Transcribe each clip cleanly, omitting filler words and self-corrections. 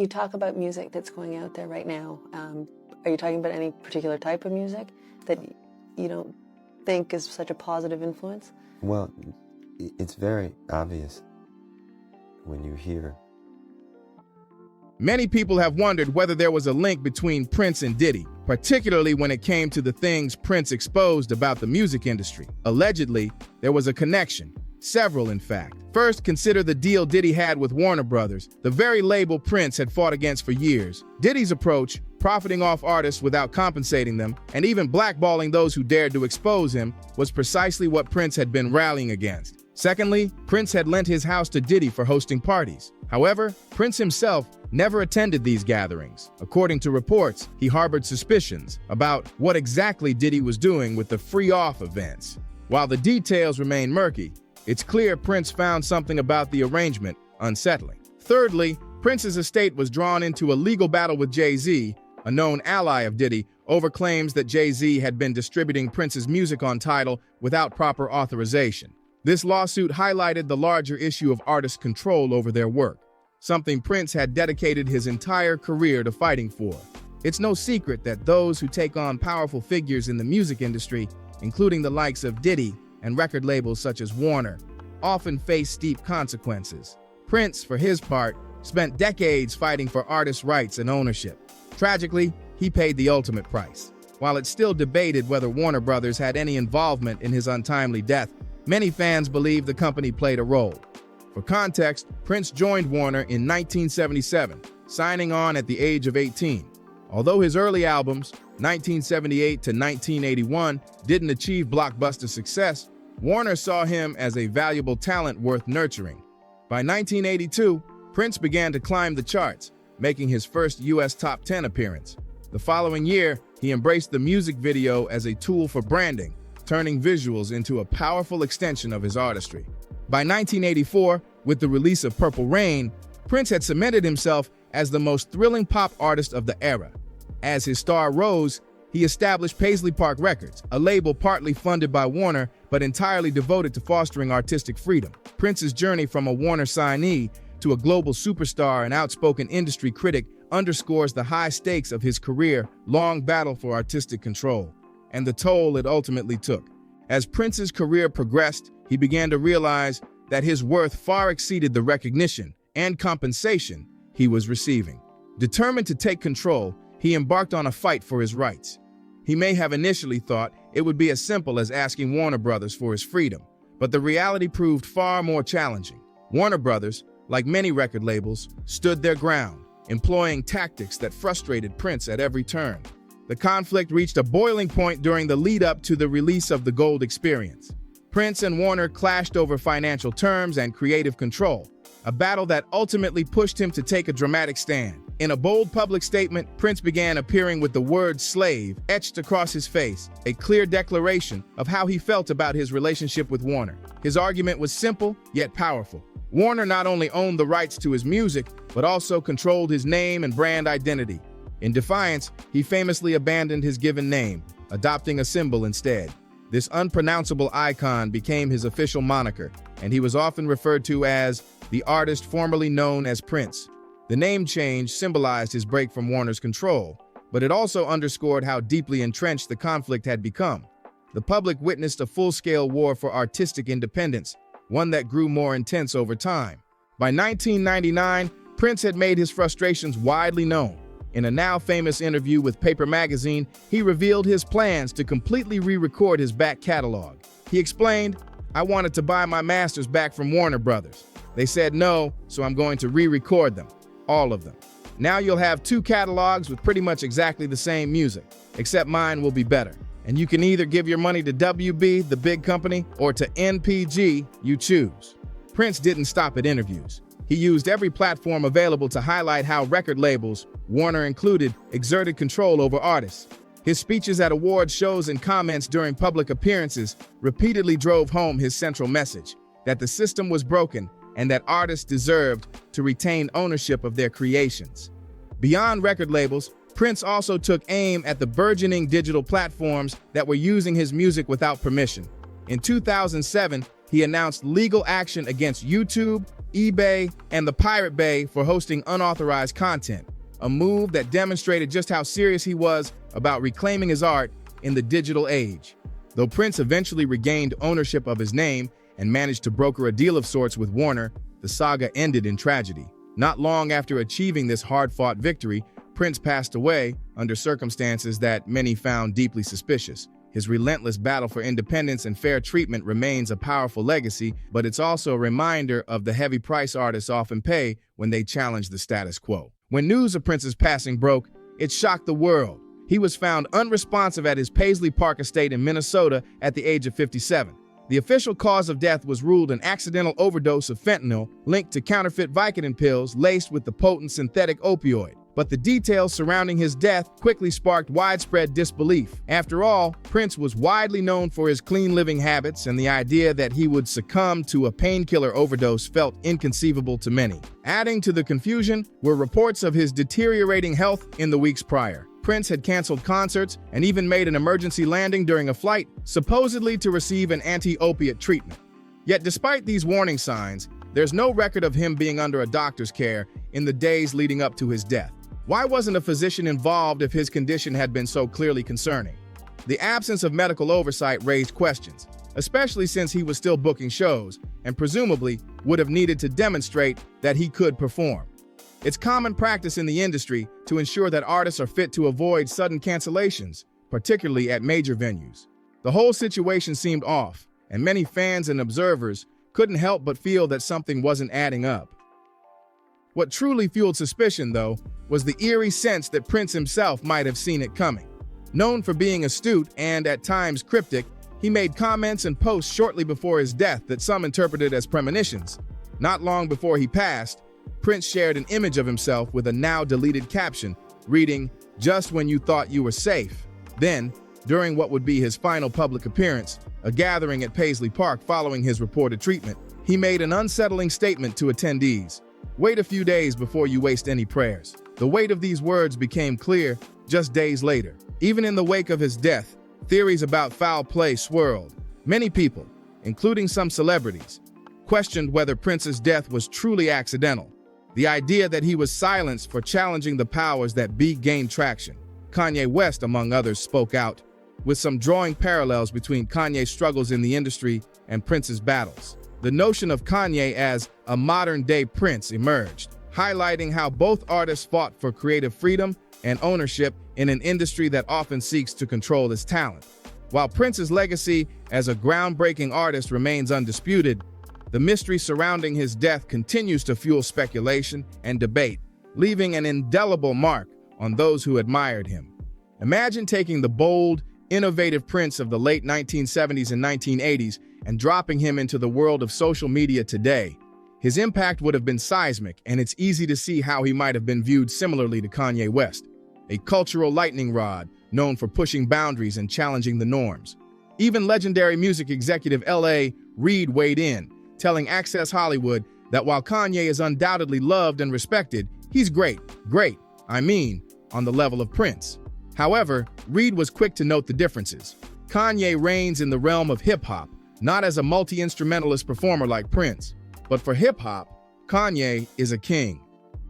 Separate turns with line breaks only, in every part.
You talk about music that's going out there right now. Are you talking about any particular type of music that you don't think is such a positive influence?
Well, it's very obvious when you hear.
Many people have wondered whether there was a link between Prince and Diddy, particularly when it came to the things Prince exposed about the music industry. Allegedly, there was a connection. Several, in fact. First, consider the deal Diddy had with Warner Brothers, the very label Prince had fought against for years. Diddy's approach, profiting off artists without compensating them, and even blackballing those who dared to expose him, was precisely what Prince had been rallying against. Secondly, Prince had lent his house to Diddy for hosting parties. However, Prince himself never attended these gatherings. According to reports, he harbored suspicions about what exactly Diddy was doing with the free-off events. While the details remain murky, it's clear Prince found something about the arrangement unsettling. Thirdly, Prince's estate was drawn into a legal battle with Jay-Z, a known ally of Diddy, over claims that Jay-Z had been distributing Prince's music on Tidal without proper authorization. This lawsuit highlighted the larger issue of artists' control over their work, something Prince had dedicated his entire career to fighting for. It's no secret that those who take on powerful figures in the music industry, including the likes of Diddy and record labels such as Warner, often face steep consequences. Prince, for his part, spent decades fighting for artists' rights and ownership. Tragically, he paid the ultimate price. While it's still debated whether Warner Brothers had any involvement in his untimely death, many fans believe the company played a role. For context, Prince joined Warner in 1977, signing on at the age of 18. Although his early albums, 1978 to 1981, didn't achieve blockbuster success, Warner saw him as a valuable talent worth nurturing. By 1982, Prince began to climb the charts, making his first U.S. top 10 appearance. The following year, he embraced the music video as a tool for branding, turning visuals into a powerful extension of his artistry. By 1984, with the release of Purple Rain, Prince had cemented himself as the most thrilling pop artist of the era. As his star rose, he established Paisley Park Records, a label partly funded by Warner but entirely devoted to fostering artistic freedom. Prince's journey from a Warner signee to a global superstar and outspoken industry critic underscores the high stakes of his career-long battle for artistic control, and the toll it ultimately took. As Prince's career progressed, he began to realize that his worth far exceeded the recognition and compensation he was receiving. Determined to take control, he embarked on a fight for his rights. He may have initially thought it would be as simple as asking Warner Brothers for his freedom, but the reality proved far more challenging. Warner Brothers, like many record labels, stood their ground, employing tactics that frustrated Prince at every turn. The conflict reached a boiling point during the lead-up to the release of the Gold Experience. Prince and Warner clashed over financial terms and creative control, a battle that ultimately pushed him to take a dramatic stand. In a bold public statement, Prince began appearing with the word slave etched across his face, a clear declaration of how he felt about his relationship with Warner. His argument was simple, yet powerful. Warner not only owned the rights to his music, but also controlled his name and brand identity. In defiance, he famously abandoned his given name, adopting a symbol instead. This unpronounceable icon became his official moniker, and he was often referred to as the artist formerly known as Prince. The name change symbolized his break from Warner's control, but it also underscored how deeply entrenched the conflict had become. The public witnessed a full-scale war for artistic independence, one that grew more intense over time. By 1999, Prince had made his frustrations widely known. In a now-famous interview with Paper Magazine, he revealed his plans to completely re-record his back catalog. He explained, "I wanted to buy my masters back from Warner Brothers. They said no, so I'm going to re-record them. All of them. Now you'll have two catalogs with pretty much exactly the same music, except mine will be better. And you can either give your money to WB, the big company, or to NPG, you choose." Prince didn't stop at interviews. He used every platform available to highlight how record labels, Warner included, exerted control over artists. His speeches at award shows and comments during public appearances repeatedly drove home his central message, that the system was broken and that artists deserved to retain ownership of their creations. Beyond record labels, Prince also took aim at the burgeoning digital platforms that were using his music without permission. In 2007, he announced legal action against YouTube, eBay, and the Pirate Bay for hosting unauthorized content, a move that demonstrated just how serious he was about reclaiming his art in the digital age. Though Prince eventually regained ownership of his name and managed to broker a deal of sorts with Warner, the saga ended in tragedy. Not long after achieving this hard-fought victory, Prince passed away under circumstances that many found deeply suspicious. His relentless battle for independence and fair treatment remains a powerful legacy, but it's also a reminder of the heavy price artists often pay when they challenge the status quo. When news of Prince's passing broke, it shocked the world. He was found unresponsive at his Paisley Park estate in Minnesota at the age of 57. The official cause of death was ruled an accidental overdose of fentanyl linked to counterfeit Vicodin pills laced with the potent synthetic opioid. But the details surrounding his death quickly sparked widespread disbelief. After all, Prince was widely known for his clean living habits, and the idea that he would succumb to a painkiller overdose felt inconceivable to many. Adding to the confusion were reports of his deteriorating health in the weeks prior. Prince had canceled concerts and even made an emergency landing during a flight, supposedly to receive an anti-opiate treatment. Yet despite these warning signs, there's no record of him being under a doctor's care in the days leading up to his death. Why wasn't a physician involved if his condition had been so clearly concerning? The absence of medical oversight raised questions, especially since he was still booking shows and presumably would have needed to demonstrate that he could perform. It's common practice in the industry to ensure that artists are fit to avoid sudden cancellations, particularly at major venues. The whole situation seemed off, and many fans and observers couldn't help but feel that something wasn't adding up. What truly fueled suspicion, though, was the eerie sense that Prince himself might have seen it coming. Known for being astute and, at times, cryptic, he made comments and posts shortly before his death that some interpreted as premonitions. Not long before he passed, Prince shared an image of himself with a now-deleted caption, reading, "Just when you thought you were safe." Then, during what would be his final public appearance, a gathering at Paisley Park following his reported treatment, he made an unsettling statement to attendees. "Wait a few days before you waste any prayers." The weight of these words became clear just days later. Even in the wake of his death, theories about foul play swirled. Many people, including some celebrities, questioned whether Prince's death was truly accidental. The idea that he was silenced for challenging the powers that be gained traction. Kanye West, among others, spoke out, with some drawing parallels between Kanye's struggles in the industry and Prince's battles. The notion of Kanye as a modern-day Prince emerged, highlighting how both artists fought for creative freedom and ownership in an industry that often seeks to control its talent. While Prince's legacy as a groundbreaking artist remains undisputed, the mystery surrounding his death continues to fuel speculation and debate, leaving an indelible mark on those who admired him. Imagine taking the bold, innovative Prince of the late 1970s and 1980s and dropping him into the world of social media today. His impact would have been seismic, and it's easy to see how he might have been viewed similarly to Kanye West, a cultural lightning rod known for pushing boundaries and challenging the norms. Even legendary music executive L.A. Reid weighed in, telling Access Hollywood that while Kanye is undoubtedly loved and respected, he's great, on the level of Prince. However, Reid was quick to note the differences. Kanye reigns in the realm of hip-hop, not as a multi-instrumentalist performer like Prince, but for hip-hop, Kanye is a king.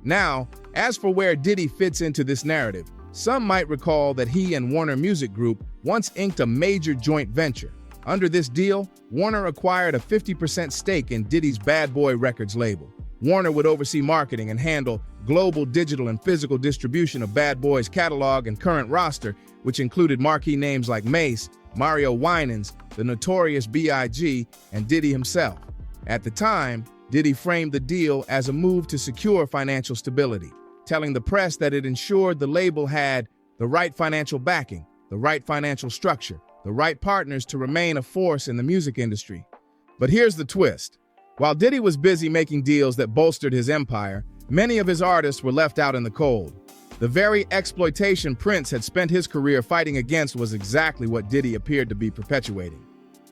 Now, as for where Diddy fits into this narrative, some might recall that he and Warner Music Group once inked a major joint venture. Under this deal, Warner acquired a 50% stake in Diddy's Bad Boy Records label. Warner would oversee marketing and handle global digital and physical distribution of Bad Boy's catalog and current roster, which included marquee names like Mace, Mario Winans, the Notorious B.I.G., and Diddy himself. At the time, Diddy framed the deal as a move to secure financial stability, telling the press that it ensured the label had the right financial backing, the right financial structure, the right partners to remain a force in the music industry. But here's the twist. While Diddy was busy making deals that bolstered his empire, many of his artists were left out in the cold. The very exploitation Prince had spent his career fighting against was exactly what Diddy appeared to be perpetuating.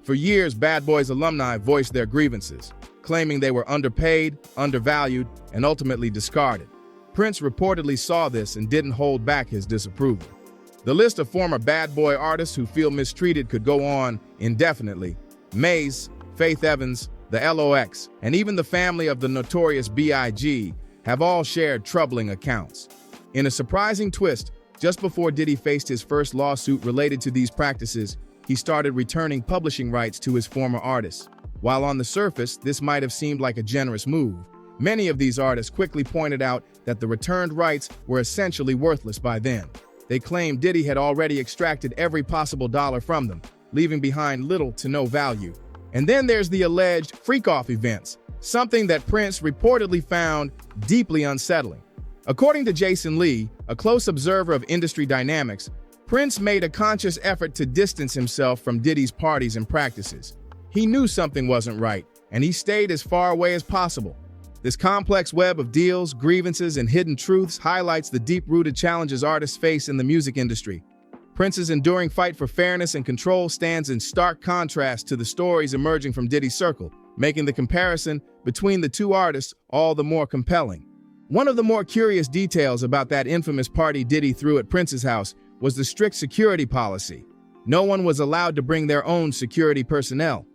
For years, Bad Boys alumni voiced their grievances, claiming they were underpaid, undervalued, and ultimately discarded. Prince reportedly saw this and didn't hold back his disapproval. The list of former Bad Boy artists who feel mistreated could go on indefinitely. Mace, Faith Evans, the LOX, and even the family of the notorious B.I.G. have all shared troubling accounts. In a surprising twist, just before Diddy faced his first lawsuit related to these practices, he started returning publishing rights to his former artists. While on the surface, this might have seemed like a generous move, many of these artists quickly pointed out that the returned rights were essentially worthless by then. They claimed Diddy had already extracted every possible dollar from them, leaving behind little to no value. And then there's the alleged freak-off events, something that Prince reportedly found deeply unsettling. According to Jason Lee, a close observer of industry dynamics, Prince made a conscious effort to distance himself from Diddy's parties and practices. He knew something wasn't right, and he stayed as far away as possible. This complex web of deals, grievances, and hidden truths highlights the deep-rooted challenges artists face in the music industry. Prince's enduring fight for fairness and control stands in stark contrast to the stories emerging from Diddy's circle, making the comparison between the two artists all the more compelling. One of the more curious details about that infamous party Diddy threw at Prince's house was the strict security policy. No one was allowed to bring their own security personnel.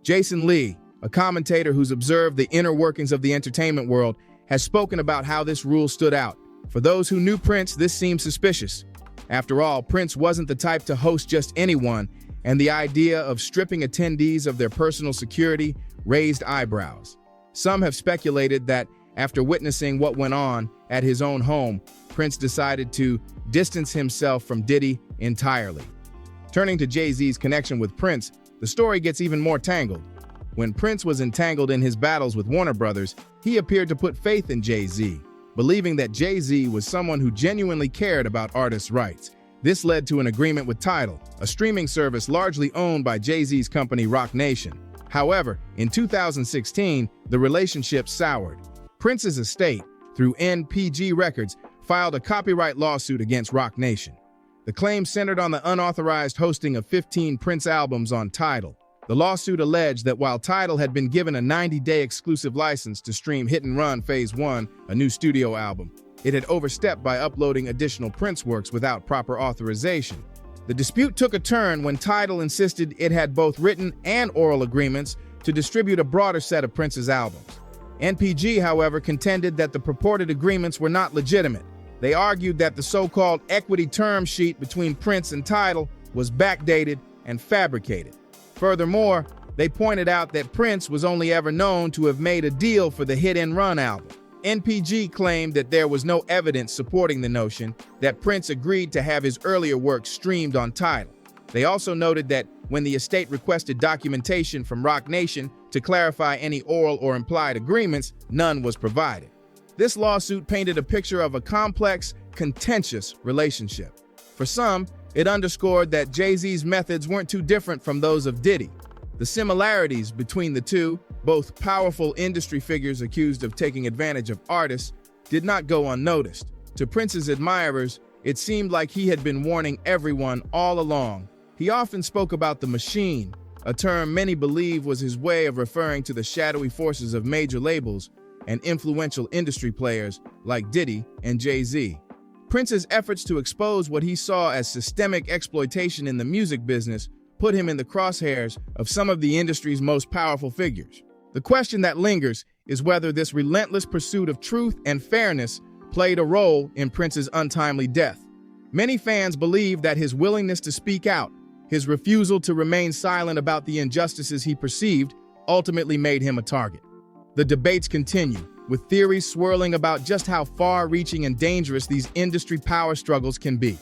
Jason Lee, a commentator who's observed the inner workings of the entertainment world, has spoken about how this rule stood out. For those who knew Prince, this seemed suspicious. After all, Prince wasn't the type to host just anyone, and the idea of stripping attendees of their personal security raised eyebrows. Some have speculated that after witnessing what went on at his own home, Prince decided to distance himself from Diddy entirely. Turning to Jay-Z's connection with Prince, the story gets even more tangled. When Prince was entangled in his battles with Warner Brothers, he appeared to put faith in Jay-Z, believing that Jay-Z was someone who genuinely cared about artists' rights. This led to an agreement with Tidal, a streaming service largely owned by Jay-Z's company Roc Nation. However, in 2016, the relationship soured. Prince's estate, through NPG Records, filed a copyright lawsuit against Roc Nation. The claim centered on the unauthorized hosting of 15 Prince albums on Tidal. The lawsuit alleged that while Tidal had been given a 90-day exclusive license to stream Hit and Run Phase 1, a new studio album, it had overstepped by uploading additional Prince works without proper authorization. The dispute took a turn when Tidal insisted it had both written and oral agreements to distribute a broader set of Prince's albums. NPG, however, contended that the purported agreements were not legitimate. They argued that the so-called equity term sheet between Prince and Tidal was backdated and fabricated. Furthermore, they pointed out that Prince was only ever known to have made a deal for the Hit and Run album. NPG claimed that there was no evidence supporting the notion that Prince agreed to have his earlier work streamed on Tidal. They also noted that when the estate requested documentation from Roc Nation to clarify any oral or implied agreements, none was provided. This lawsuit painted a picture of a complex, contentious relationship. For some, it underscored that Jay-Z's methods weren't too different from those of Diddy. The similarities between the two, both powerful industry figures accused of taking advantage of artists, did not go unnoticed. To Prince's admirers, it seemed like he had been warning everyone all along. He often spoke about the machine, a term many believe was his way of referring to the shadowy forces of major labels and influential industry players like Diddy and Jay-Z. Prince's efforts to expose what he saw as systemic exploitation in the music business put him in the crosshairs of some of the industry's most powerful figures. The question that lingers is whether this relentless pursuit of truth and fairness played a role in Prince's untimely death. Many fans believe that his willingness to speak out, his refusal to remain silent about the injustices he perceived, ultimately made him a target. The debates continue, with theories swirling about just how far-reaching and dangerous these industry power struggles can be.